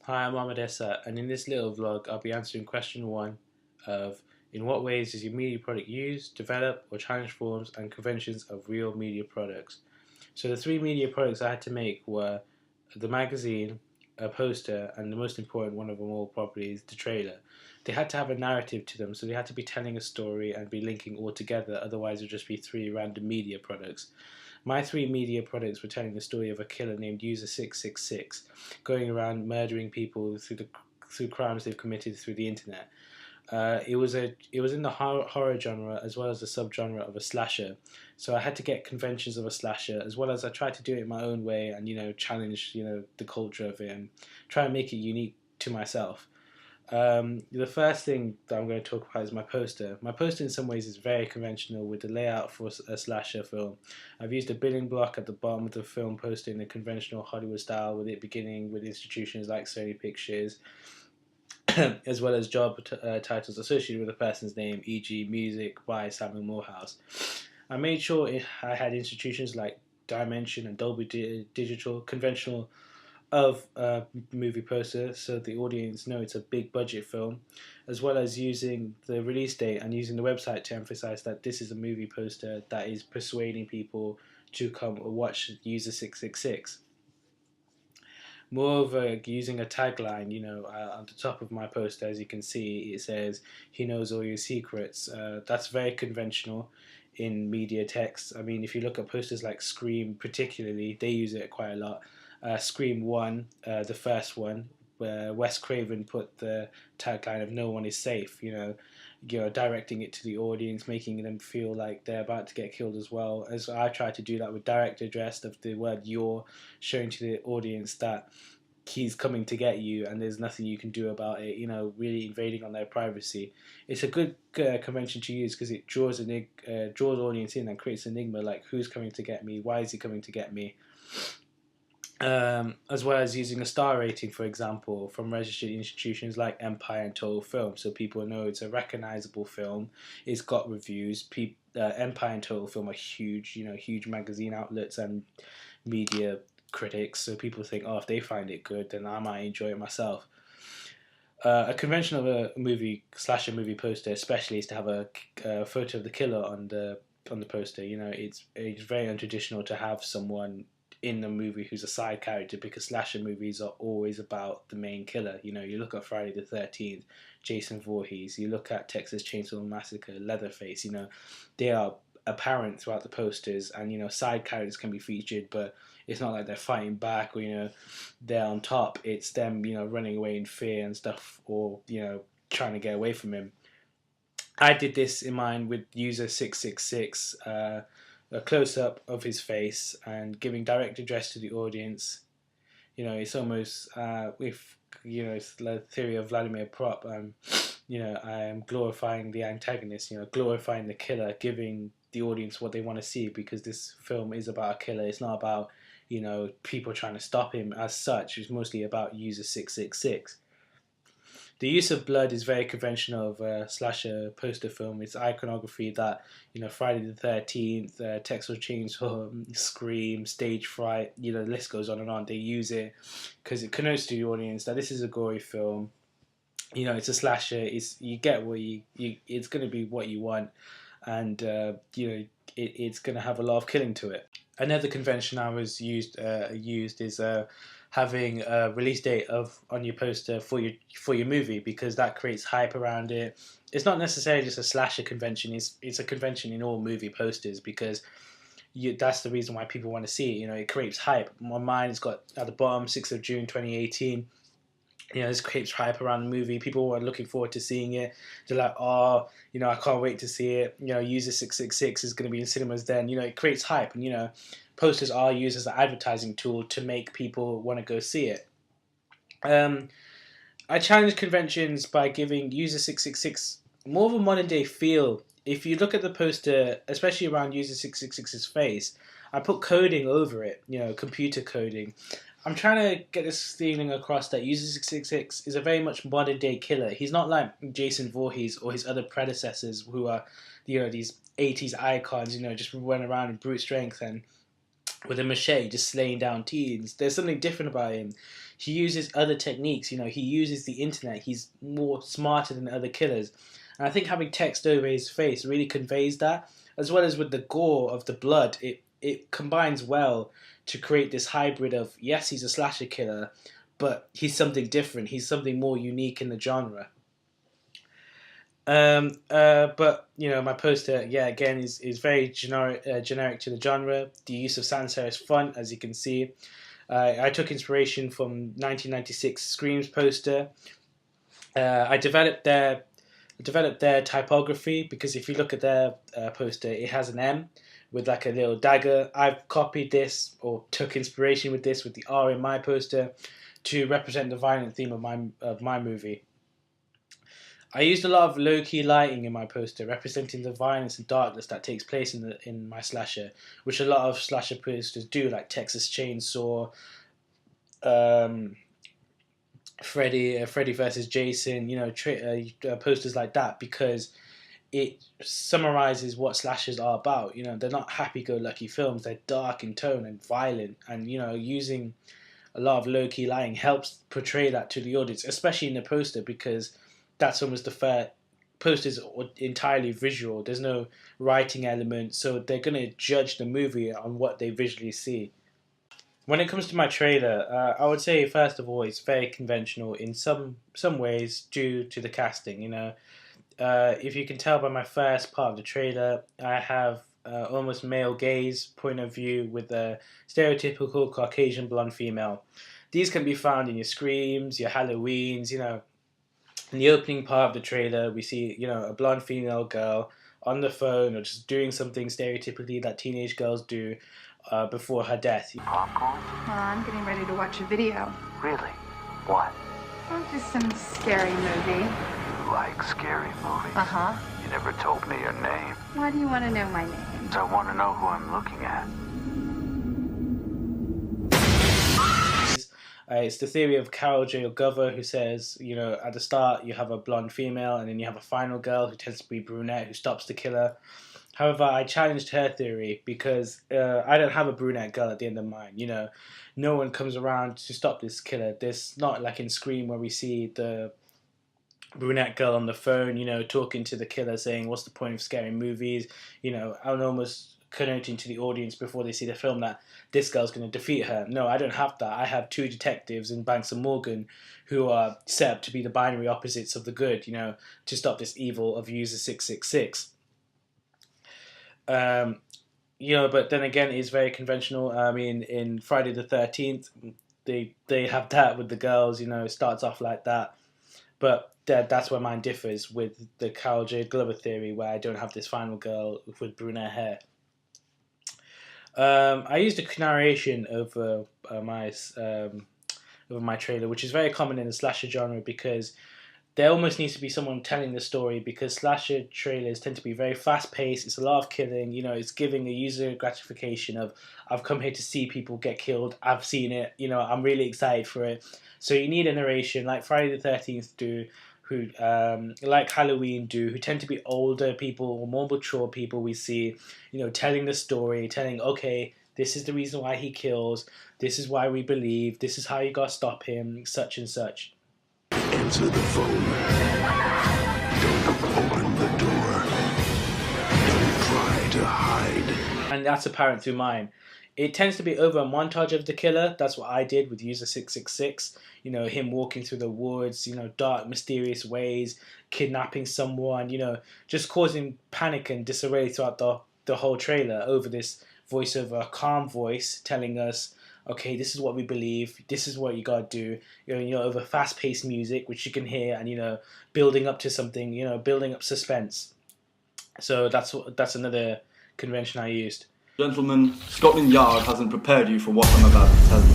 Hi, I'm Ahmed Essa, and in this little vlog, I'll be answering question one of in what ways does your media product use, develop, or challenge forms and conventions of real media products? So the three media products I had to make were the magazine, a poster, and the most important one of them all probably is the trailer. They had to have a narrative to them, so they had to be telling a story and be linking all together, otherwise it would just be three random media products. My three media products were telling the story of a killer named User 666 going around murdering people through crimes they've committed through the internet. It was in the horror genre as well as the subgenre of a slasher, so I had to get conventions of a slasher as well as I tried to do it my own way and challenge the culture of it and try and make it unique to myself. The first thing that I'm going to talk about is my poster. My poster, in some ways, is very conventional with the layout for a slasher film. I've used a building block at the bottom of the film poster in the conventional Hollywood style, with it beginning with institutions like Sony Pictures, as well as job titles associated with a person's name, e.g., music by Samuel Morehouse. I made sure I had institutions like Dimension and Dolby Digital, conventional of a movie poster so the audience know it's a big budget film, as well as using the release date and using the website to emphasize that this is a movie poster that is persuading people to come watch User 666. Moreover, using a tagline, on the top of my poster, as you can see, it says, "He knows all your secrets." That's very conventional in media text. I mean, if you look at posters like Scream, particularly, they use it quite a lot. Scream 1, the first one, where Wes Craven put the tagline of "No one is safe," directing it to the audience, making them feel like they're about to get killed as well. As I try to do that with direct address of the word "you're," showing to the audience that he's coming to get you and there's nothing you can do about it, really invading on their privacy. It's a good convention to use because it draws audience in and creates enigma, like who's coming to get me, why is he coming to get me. As well as using a star rating, for example, from registered institutions like Empire and Total Film, so people know it's a recognizable film. It's got reviews. Empire and Total Film are huge, huge magazine outlets and media critics. So people think, oh, if they find it good, then I might enjoy it myself. A convention of a movie slasher movie poster, especially, is to have a photo of the killer on the poster. It's very untraditional to have someone in the movie who's a side character because slasher movies are always about the main killer. You look at Friday the 13th, Jason Voorhees. You look at Texas Chainsaw Massacre, Leatherface. They are apparent throughout the posters, and side characters can be featured, but it's not like they're fighting back or they're on top. It's them running away in fear and stuff, or trying to get away from him. I did this in mine with User 666, a close up of his face and giving direct address to the audience. It's almost with it's the theory of Vladimir Prop. I am glorifying the antagonist, glorifying the killer, giving the audience what they want to see because this film is about a killer. It's not about people trying to stop him as such. It's mostly about User 666. The use of blood is very conventional of a slasher poster film. It's iconography that Friday the 13th, Texas Chainsaw, Scream, Stage Fright. The list goes on and on. They use it because it connotes to the audience that this is a gory film. It's a slasher. You get what it's going to be what you want, and it's going to have a lot of killing to it. Another convention I was used is having a release date of on your poster for your movie because that creates hype around it. It's not necessarily just a slasher convention. It's a convention in all movie posters because that's the reason why people want to see it. It creates hype. On mine, it's got at the bottom 6th of June 2018. This creates hype around the movie. People are looking forward to seeing it. They're like, oh, I can't wait to see it. User 666 is going to be in cinemas then. It creates hype. And, posters are used as an advertising tool to make people want to go see it. I challenge conventions by giving User 666 more of a modern day feel. If you look at the poster, especially around User 666's face, I put coding over it, computer coding. I'm trying to get this feeling across that User 666 is a very much modern day killer. He's not like Jason Voorhees or his other predecessors who are, these 80s icons, just run around in brute strength and with a machete just slaying down teens. There's something different about him. he uses other techniques. You know, he uses the internet. He's more smarter than other killers. And I think having text over his face really conveys that, as well as with the gore of the blood. It combines well to create this hybrid of, yes, he's a slasher killer, but he's something different. He's something more unique in the genre. But you know, my poster, yeah, again, is very generic to the genre. The use of sans serif font, as you can see. I took inspiration from 1996 Scream's poster. I developed their typography, because if you look at their poster, it has an M with like a little dagger. I've copied this, or took inspiration with this, with the R in my poster, to represent the violent theme of my movie. I used a lot of low-key lighting in my poster, representing the violence and darkness that takes place in my slasher, which a lot of slasher posters do, like Texas Chainsaw, Freddy versus Jason, you know, posters like that, because it summarizes what slashers are about. You know, they're not happy-go-lucky films; they're dark in tone and violent, and you know, using a lot of low-key lighting helps portray that to the audience, especially in the poster, because that's almost the fair. Posters are entirely visual. There's no writing element, so they're going to judge the movie on what they visually see. When it comes to my trailer, I would say first of all it's very conventional in some ways due to the casting. You know, if you can tell by my first part of the trailer, I have almost male gaze point of view with a stereotypical Caucasian blonde female. These can be found in your Screams, your Halloweens, you know. In the opening part of the trailer, we see, you know, a blonde female girl on the phone or just doing something stereotypically that teenage girls do before her death. Popcorn? I'm getting ready to watch a video. Really? What? Oh, just some scary movie. You like scary movies? Uh-huh. You never told me your name. Why do you want to know my name? So I want to know who I'm looking at. It's the theory of Carol J. Glover, who says, you know, at the start you have a blonde female and then you have a final girl who tends to be brunette who stops the killer. However, I challenged her theory because I don't have a brunette girl at the end of mine. You know, no one comes around to stop this killer. There's not like in Scream where we see the brunette girl on the phone, you know, talking to the killer saying, what's the point of scary movies? You know, and almost connoting to the audience before they see the film that this girl's going to defeat her. No, I don't have that. I have two detectives in Banks and Morgan who are set up to be the binary opposites of the good, you know, to stop this evil of User 666. You know, but then again, it's very conventional. I mean, in Friday the 13th, they have that with the girls, you know, it starts off like that. But that's where mine differs with the Carol J. Glover theory, where I don't have this final girl with brunette hair. I used a narration over my trailer, which is very common in the slasher genre, because there almost needs to be someone telling the story, because slasher trailers tend to be very fast-paced. It's a lot of killing. You know, it's giving a user gratification of, I've come here to see people get killed. I've seen it. You know, I'm really excited for it. So you need a narration like Friday the 13th do, who like Halloween do, who tend to be older people or more mature people we see, you know, telling the story, telling, okay, this is the reason why he kills, this is why we believe, this is how you gotta stop him, such and such. Answer the phone. Don't open the door. Don't try to hide. And that's apparent through mine. It tends to be over a montage of the killer. That's what I did with User 666. You know, him walking through the woods, you know, dark, mysterious ways, kidnapping someone, you know, just causing panic and disarray throughout the whole trailer over this voiceover, a calm voice telling us, okay, this is what we believe, this is what you gotta do, you know, over fast-paced music, which you can hear, and, you know, building up to something, you know, building up suspense. So that's another convention I used. Gentlemen, Scotland Yard hasn't prepared you for what I'm about to tell you.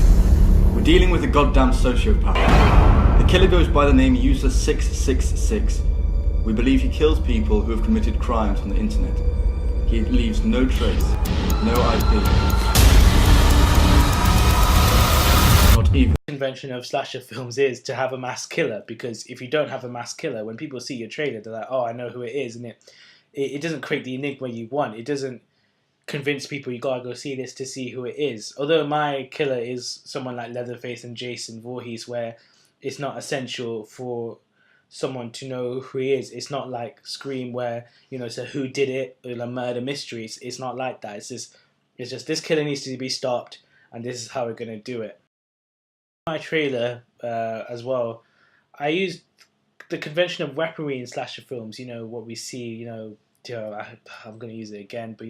We're dealing with a goddamn sociopath. The killer goes by the name User 666. We believe he kills people who have committed crimes on the internet. He leaves no trace, no IP. Not even. The convention of slasher films is to have a mass killer, because if you don't have a mass killer, when people see your trailer, they're like, oh, I know who it is, and it doesn't create the enigma you want. It doesn't convince people you gotta go see this to see who it is. Although my killer is someone like Leatherface and Jason Voorhees, where it's not essential for someone to know who he is. It's not like Scream, where it's a who did it or a murder mystery. It's not like that. It's just this killer needs to be stopped, and this is how we're gonna do it. My trailer as well, I used the convention of weaponry in slasher films. What we see. I'm going to use it again, but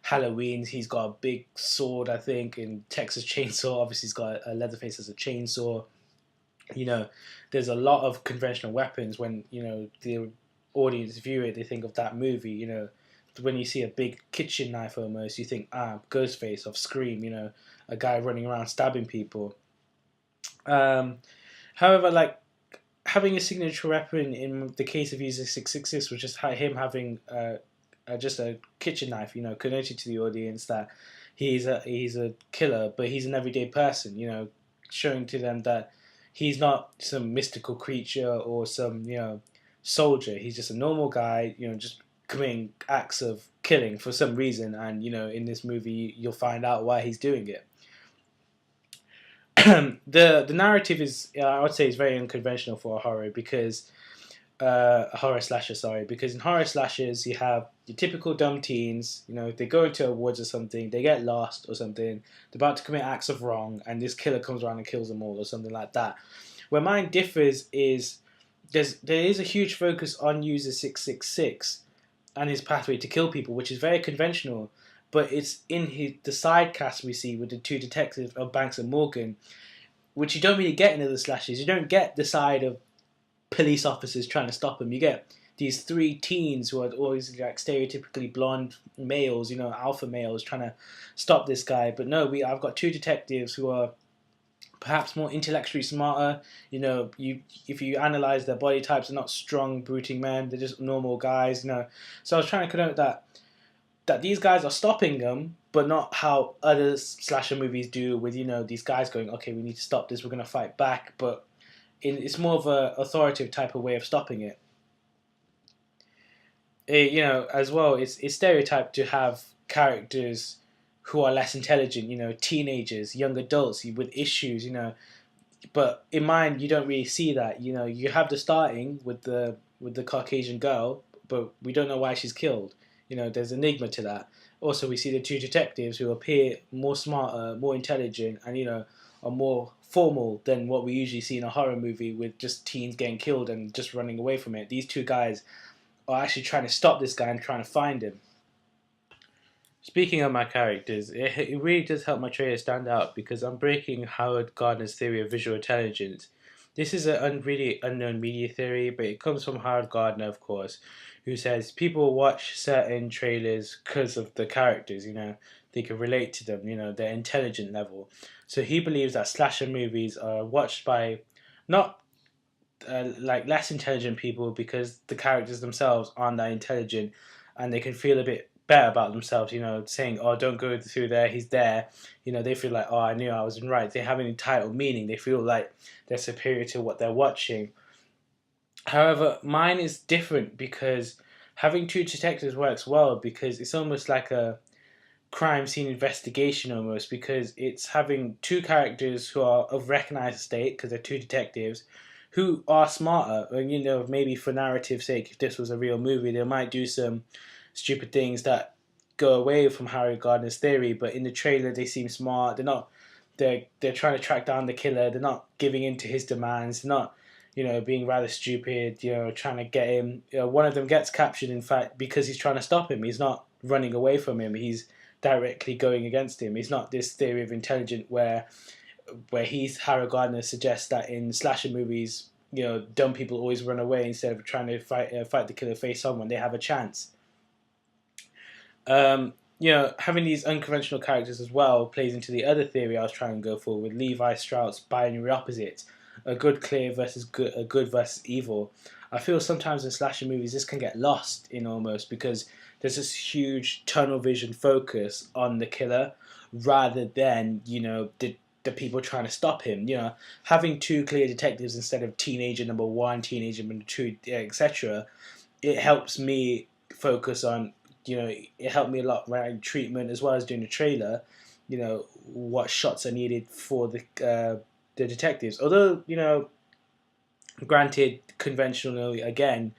Halloween, he's got a big sword, I think, in Texas Chainsaw. Obviously, he's got a Leatherface as a chainsaw. There's a lot of conventional weapons. When the audience view it, they think of that movie. When you see a big kitchen knife, almost, you think Ghostface of Scream. A guy running around stabbing people. However, like, having a signature weapon in the case of using 666 was just him having just a kitchen knife, connected to the audience that he's a killer, but he's an everyday person, showing to them that he's not some mystical creature or some, soldier. He's just a normal guy, just committing acts of killing for some reason, and, in this movie you'll find out why he's doing it. The narrative is, I would say, is very unconventional for a horror, because a horror slasher, sorry, because in horror slashers you have your typical dumb teens. They go into a woods or something, they get lost or something, they're about to commit acts of wrong, and this killer comes around and kills them all or something like that. Where mine differs is there is a huge focus on user 666 and his pathway to kill people, which is very conventional. But it's in the side cast we see with the two detectives of Banks and Morgan, which you don't really get in other slashers. You don't get the side of police officers trying to stop him. You get these three teens who are always like stereotypically blonde males, alpha males, trying to stop this guy. But no, I've got two detectives who are perhaps more intellectually smarter. If you analyze their body types, they're not strong, brooding men. They're just normal guys. So I was trying to connote that these guys are stopping them, but not how other slasher movies do with, these guys going, okay, we need to stop this, we're going to fight back, but it's more of a authoritative type of way of stopping it. As well, it's stereotyped to have characters who are less intelligent, teenagers, young adults with issues, but in mine, you don't really see that. You have the starting with the Caucasian girl, but we don't know why she's killed. There's enigma to that. Also, we see the two detectives who appear more smarter, more intelligent, and, are more formal than what we usually see in a horror movie with just teens getting killed and just running away from it. These two guys are actually trying to stop this guy and trying to find him. Speaking of my characters, it really does help my trailer stand out, because I'm breaking Howard Gardner's theory of visual intelligence. This is a really unknown media theory, but it comes from Howard Gardner, of course, who says people watch certain trailers because of the characters, they can relate to them, their intelligent level. So he believes that slasher movies are watched by not like less intelligent people, because the characters themselves aren't that intelligent, and they can feel a bit better about themselves, saying, oh, don't go through there, he's there. They feel like, oh, I knew I wasn't right. They have an entitled meaning. They feel like they're superior to what they're watching. However, mine is different, because having two detectives works well, because it's almost like a crime scene investigation almost, because it's having two characters who are of recognized state, because they're two detectives, who are smarter. And, maybe for narrative's sake, if this was a real movie, they might do some stupid things that go away from Harry Gardner's theory, but in the trailer they seem smart. They're trying to track down the killer. They're not giving in to his demands. They're not being rather stupid, trying to get him. One of them gets captured, in fact, because he's trying to stop him. He's not running away from him. He's directly going against him. It's not this theory of intelligence where Harry Gardner suggests that in slasher movies, dumb people always run away instead of trying to fight the killer face on when they have a chance. Having these unconventional characters as well plays into the other theory I was trying to go for with Levi Stroud's binary opposites. A good clear versus good, a good versus evil. I feel sometimes in slasher movies this can get lost in almost, because there's this huge tunnel vision focus on the killer rather than the people trying to stop him. Having two clear detectives instead of teenager number one, teenager number two, etc. It helps me focus on it helped me a lot around treatment as well as doing the trailer. What shots are needed for the detectives. Although, granted, conventionally, again,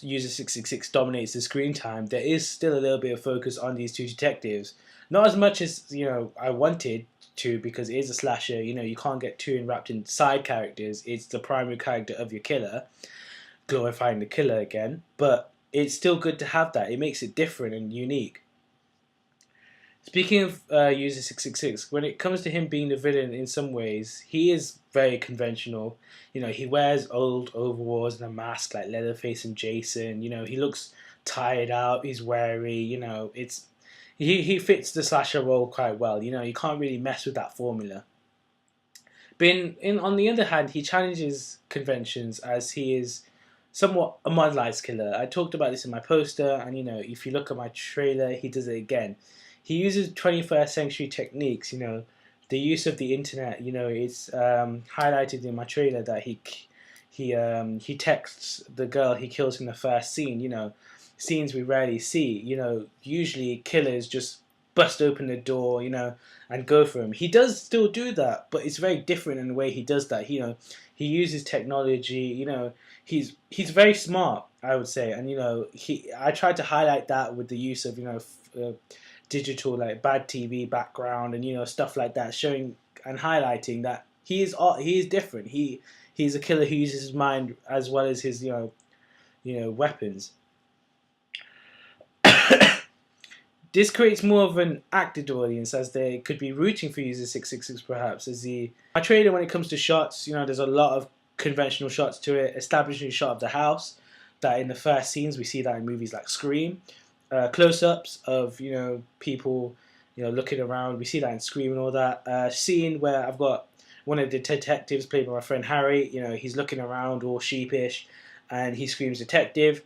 User 666 dominates the screen time, there is still a little bit of focus on these two detectives. Not as much as, I wanted to, because it is a slasher. You can't get too enwrapped in side characters. It's the primary character of your killer, glorifying the killer again. But it's still good to have that. It makes it different and unique. Speaking of User 666, when it comes to him being the villain in some ways, he is very conventional. He wears old overalls and a mask like Leatherface and Jason. He looks tired out, he's wary, he fits the slasher role quite well. You can't really mess with that formula. But on the other hand, he challenges conventions as he is somewhat a modernized killer. I talked about this in my poster, and if you look at my trailer, he does it again. He uses 21st century techniques, the use of the internet. It's highlighted in my trailer that he texts the girl he kills in the first scene. Scenes we rarely see. Usually killers just bust open the door, and go for him. He does still do that, but it's very different in the way he does that. He uses technology. He's very smart, I would say, and I tried to highlight that with the use of digital, like bad TV background and stuff like that, showing and highlighting that he is different. He's a killer who uses his mind as well as his weapons. This creates more of an acted audience, as they could be rooting for User 666 perhaps. My trailer, when it comes to shots, there's a lot of conventional shots to it, establishing a shot of the house that in the first scenes we see that in movies like Scream. Close-ups of people looking around. We see that in Scream and all that. Scene where I've got one of the detectives played by my friend Harry. He's looking around all sheepish, and he screams "detective."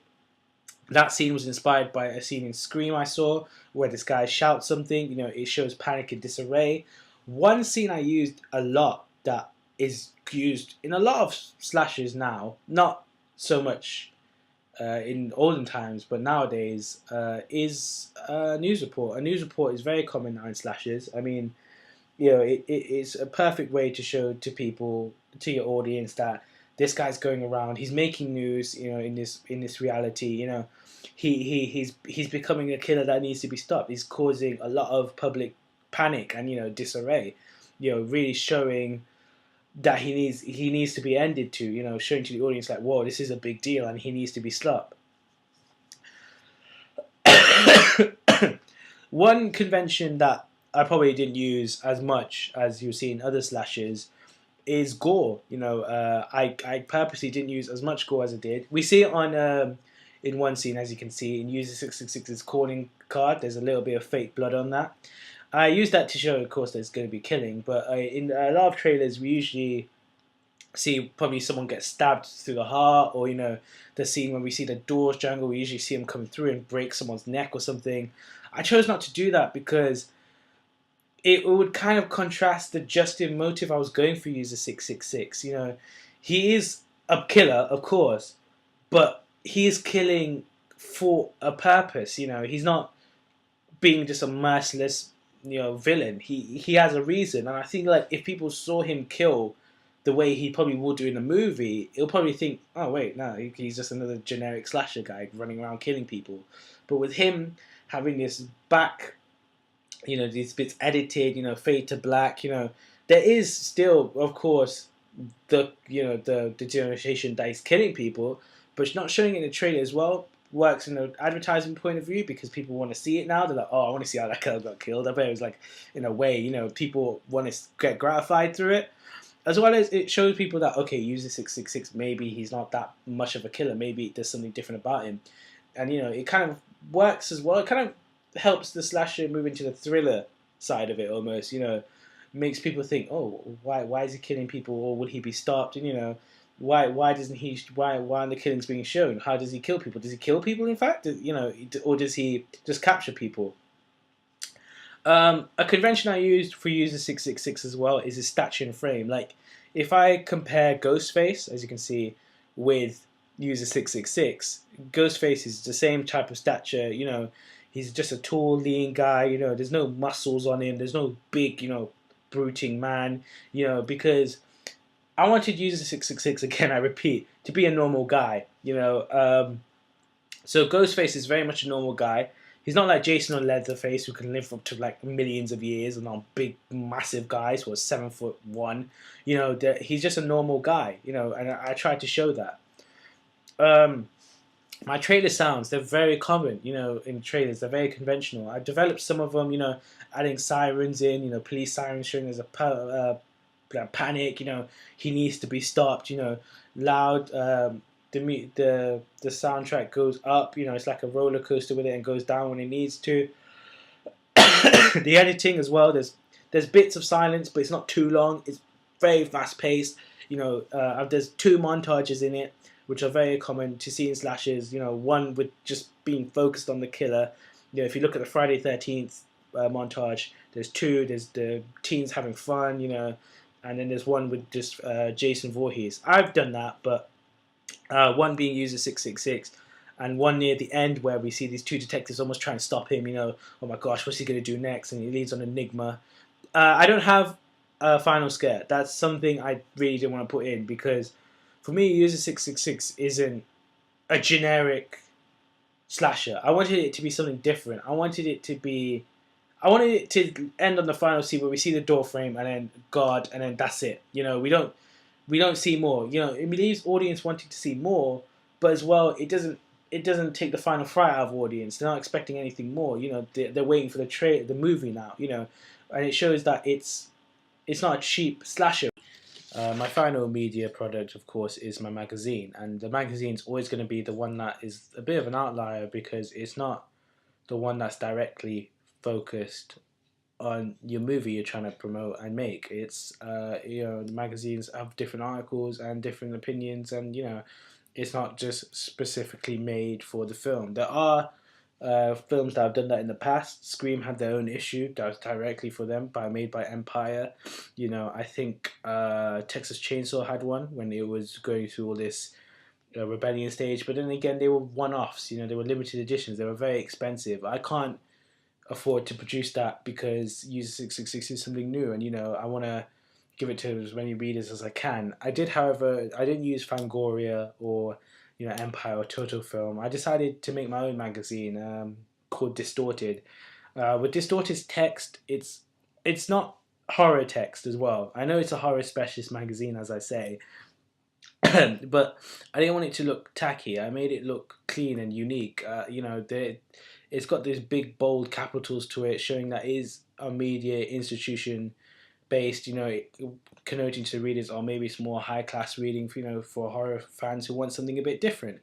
That scene was inspired by a scene in Scream I saw where this guy shouts something. It shows panic and disarray. One scene I used a lot that is used in a lot of slashers now, not so much in olden times, but nowadays, is a news report. A news report is very common now in slashers. I mean, it's a perfect way to show to people, to your audience, that this guy's going around, he's making news, in this reality. He's becoming a killer that needs to be stopped. He's causing a lot of public panic and disarray. Really showing that he needs to be ended to, showing to the audience like, whoa, this is a big deal and he needs to be stopped. One convention that I probably didn't use as much as you see in other slashers is gore. I purposely didn't use as much gore as I did. We see it on in one scene, as you can see, in User 666's calling card. There's a little bit of fake blood on that. I use that to show, of course, there's going to be killing, but in a lot of trailers we usually see probably someone get stabbed through the heart, or the scene when we see the doors jangle, we usually see them come through and break someone's neck or something. I chose not to do that because it would kind of contrast the justice motive I was going for User 666. He is a killer, of course, but he is killing for a purpose. He's not being just a merciless villain. He has a reason, and I think like if people saw him kill the way he probably would do in the movie, he'll probably think, oh wait, no, he's just another generic slasher guy running around killing people. But with him having this back, these bits edited, fade to black, there is still, of course, the determination that he's killing people, but not showing it in the trailer as well works in an advertising point of view, because people want to see it now. They're like, oh, I want to see how that killer got killed. I bet it was like, in a way, people want to get gratified through it. As well as it shows people that, okay, User 666, maybe he's not that much of a killer. Maybe there's something different about him. And, it kind of works as well. It kind of helps the slasher move into the thriller side of it almost, makes people think, oh, why is he killing people, or would he be stopped? And, why aren't the killings being shown? How does he kill people? Does he kill people, in fact? Or does he just capture people? A convention I used for User 666 as well is his stature and frame. Like, if I compare Ghostface, as you can see, with User 666, Ghostface is the same type of stature. He's just a tall, lean guy. You know, there's no muscles on him. There's no big, brooding man. You know, because I wanted User 666 again. I repeat, to be a normal guy. So Ghostface is very much a normal guy. He's not like Jason or Leatherface, who can live up to like millions of years and are big, massive guys who are 7'1". He's just a normal guy. And I tried to show that. My trailer sounds, they're very common, in trailers. They're very conventional. I developed some of them, adding sirens in, police sirens showing there's a panic, he needs to be stopped, loud. The soundtrack goes up, it's like a roller coaster with it, and goes down when it needs to. The editing as well, there's bits of silence, but it's not too long. It's very fast paced. There's 2 montages in it, which are very common to see in slashers. One with just being focused on the killer. If you look at the Friday 13th montage, there's 2. There's the teens having fun, and then there's one with just Jason Voorhees. I've done that, but one being User 666, and one near the end where we see these 2 detectives almost trying to stop him. Oh my gosh, what's he going to do next? And he leads on Enigma. I don't have a final scare. That's something I really didn't want to put in, because for me, User 666 isn't a generic slasher. I wanted it to be something different. I wanted it to end on the final scene where we see the door frame and then God, and then that's it. We don't see more. It leaves audience wanting to see more, but as well, it doesn't take the final fright out of audience. They're not expecting anything more. They're waiting for the movie now. And it shows that it's not a cheap slasher. My final media product, of course, is my magazine, and the magazine's always going to be the one that is a bit of an outlier, because it's not the one that's directly focused on your movie you're trying to promote and make. It's the magazines have different articles and different opinions, and it's not just specifically made for the film. There are films that have done that in the past. Scream had their own issue that was directly for them, made by Empire. I think Texas Chainsaw had one when it was going through all this rebellion stage. But then again, they were one-offs. They were limited editions. They were very expensive. I can't afford to produce that, because User 666 is something new, and I want to give it to as many readers as I can. I didn't use Fangoria or Empire or Total Film. I decided to make my own magazine called Distorted. With Distorted's text, it's not horror text as well. I know it's a horror specialist magazine, as I say, but I didn't want it to look tacky. I made it look clean and unique. It's got these big, bold capitals to it, showing that it is a media institution based, connoting to the readers, or maybe it's more high-class reading, for horror fans who want something a bit different.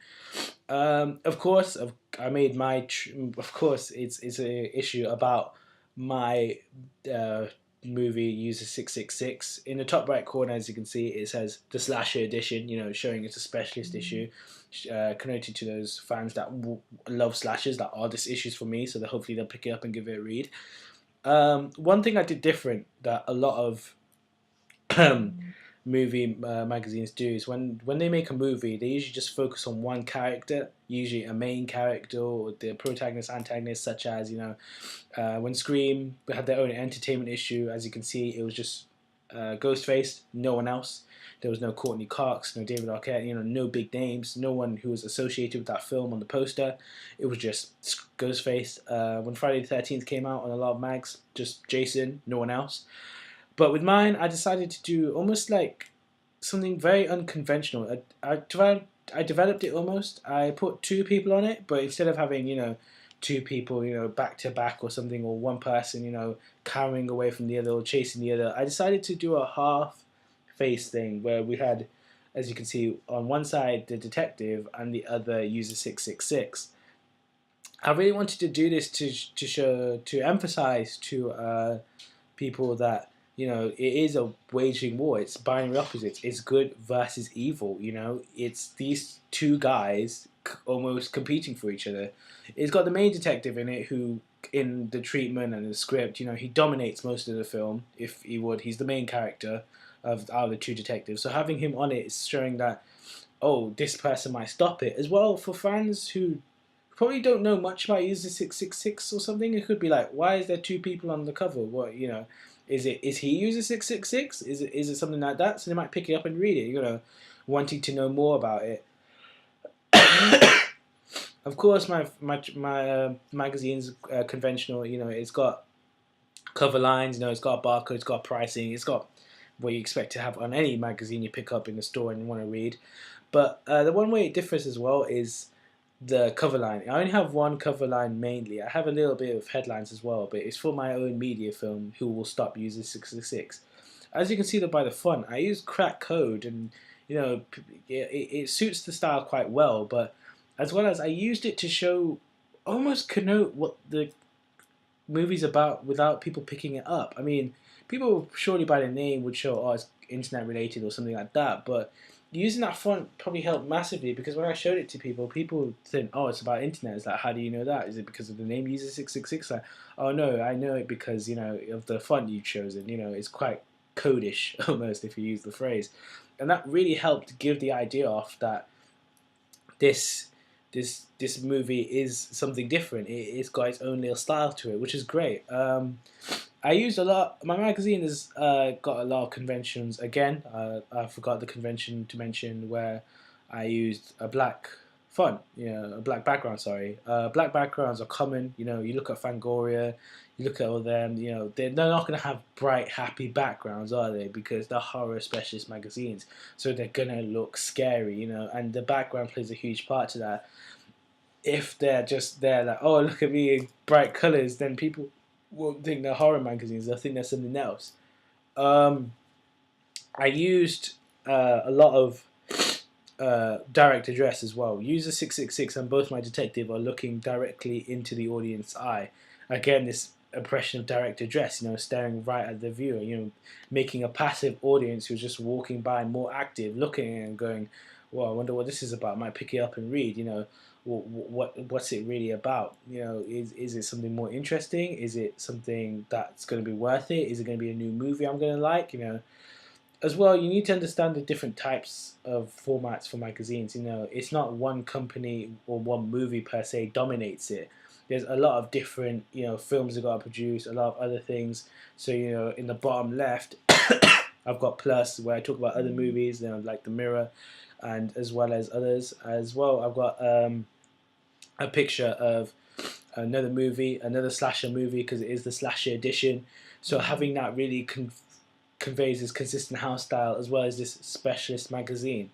Of course, I made of course, it's an issue about my movie User 666. In the top right corner, as you can see, it says the Slasher Edition, showing it's a specialist issue, connoting to those fans that love slashers, that this issue's for me, so hopefully they'll pick it up and give it a read. One thing I did different that a lot of movie magazines do is when they make a movie, they usually just focus on one character, usually a main character or the protagonist, antagonist, such as when Scream had their own entertainment issue. As you can see, it was just Ghostface, no one else. There was no Courtney Cox, no David Arquette, no big names, no one who was associated with that film on the poster. It was just Ghostface. When Friday the 13th came out on a lot of mags, just Jason, no one else. But with mine, I decided to do almost like something very unconventional. I developed it almost. I put 2 people on it, but instead of having, 2 people, back to back or something, or one person, carrying away from the other or chasing the other, I decided to do a half-face thing where we had, as you can see, on one side the detective and the other User 666. I really wanted to do this to emphasize to people that it is a waging war. It's binary opposites. It's good versus evil. It's these 2 guys almost competing for each other. It's got the main detective in it, who, in the treatment and the script, he dominates most of the film. If he would, he's the main character out of the 2 detectives. So having him on it is showing that, this person might stop it as well. For fans who probably don't know much about User 666 or something. It could be like, why is there two people on the cover? What, you know, is he User 666? Is it something like that? So they might pick it up and read it, you know, wanting to know more about it. Of course, my magazine's conventional. You know, it's got cover lines. You know, it's got a barcode. It's got pricing. It's got what you expect to have on any magazine you pick up in the store and want to read. But the one way it differs as well is the cover line. I only have one cover line mainly. I have a little bit of headlines as well, but it's for my own media film, Who Will Stop Using 666. As you can see by the font, I use crack code, and you know, it suits the style quite well. But as well as I used it to show, almost connote what the movie's about without people picking it up. I mean, people surely by the name would show, oh, it's internet related or something like that, but using that font probably helped massively, because when I showed it to people, people think, oh, it's about internet. It's like, how do you know that? Is it because of the name User 666? Like, oh no, I know it because, you know, of the font you've chosen. You know, it's quite codish almost, if you use the phrase. And that really helped give the idea off that this movie is something different. It's got its own little style to it, which is great. I used a lot. My magazine has got a lot of conventions. Again, I forgot the convention to mention where I used a black font, you know, a black background. Sorry, black backgrounds are common. You know, you look at Fangoria, you look at all them. You know, they're not going to have bright, happy backgrounds, are they? Because they're horror specialist magazines, so they're gonna look scary. You know, and the background plays a huge part to that. If they're just there, like, oh, look at me in bright colors, then people won't think they're horror magazines. They'll think they're something else. I used a lot of direct address as well. User 666 and Both My Detective are looking directly into the audience eye. Again, this impression of direct address, you know, staring right at the viewer, you know, making a passive audience who's just walking by more active, looking and going, well, I wonder what this is about. I might pick it up and read, you know. What's it really about? You know, is it something more interesting? Is it something that's going to be worth it? Is it going to be a new movie I'm going to like? You know, as well, you need to understand the different types of formats for magazines. You know, it's not one company or one movie per se dominates it. There's a lot of different, you know, films that got to produce, a lot of other things. So, you know, in the bottom left, I've got plus where I talk about other movies, you know, like The Mirror, and as well as others. As well, I've got a picture of another movie, another slasher movie, because it is the slasher edition. So having that really conveys this consistent house style as well as this specialist magazine.